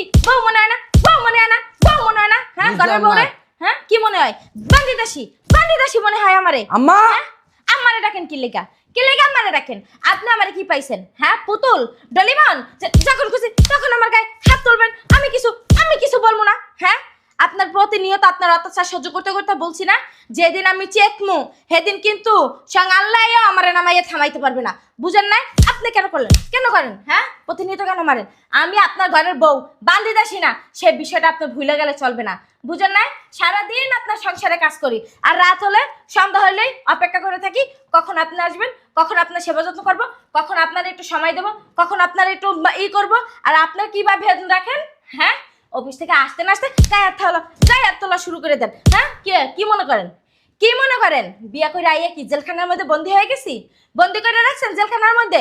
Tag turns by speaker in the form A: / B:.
A: কি বউ মনে হয় না, বউ মনে হয় না, বউ মনে হয় না? হ্যাঁ ঘরের
B: বুঝলাম
A: বউরে
B: না।
A: হ্যাঁ কি মনে হয়? বান্দিদাসী মনে হয় আমারে।
B: আম্মা
A: হ্যাঁ? আমারে ডাকেন কি লেগা? কি লেগা আমারে ডাকেন? আপনি আমারে কি পাইছেন? হ্যাঁ পুতুল ডলিমন যখন খুশি তখন আমার গায়ে হাত তুলবেন, আমি কিছু বলবো না। হ্যাঁ আপনার প্রতিনিয়ত আপনার অত্যাচার সহ্য করতে করতে বলছি না, যেদিন আমি চেকমু সেদিন কিন্তু সঙ্গে আল্লাহও আমারে নামাইয়ে থামাইতে পারবে না। বুঝেন নাই? আপনি কেন করলেন? কেন করেন? হ্যাঁ প্রতিনিয়ত কেন মারেন? আমি আপনার ঘরের বউ, বান্দিদাসী না, সে বিষয়টা আপনি ভুলে গেলে চলবে না। বুঝেন নাই? সারাদিন আপনার সংসারে কাজ করি, আর রাত হলে সন্ধ্যা হলেই অপেক্ষা করে থাকি কখন আপনি আসবেন, কখন আপনার সেবা যত্ন করবো, কখন আপনার একটু সময় দেবো, কখন আপনার একটু করবো। আর আপনার কিভাবে রাখেন? হ্যাঁ অফিস থেকে আসতে না আসতে গায়ে হাত তোলা শুরু করে দেন। হ্যাঁ কি মনে করেন? কি মনে করেন বিয়া করে আইয়া কি জেলখানার মধ্যে বন্দি হয়ে গেছি? বন্দি করে রাখছেন জেলখানার মধ্যে?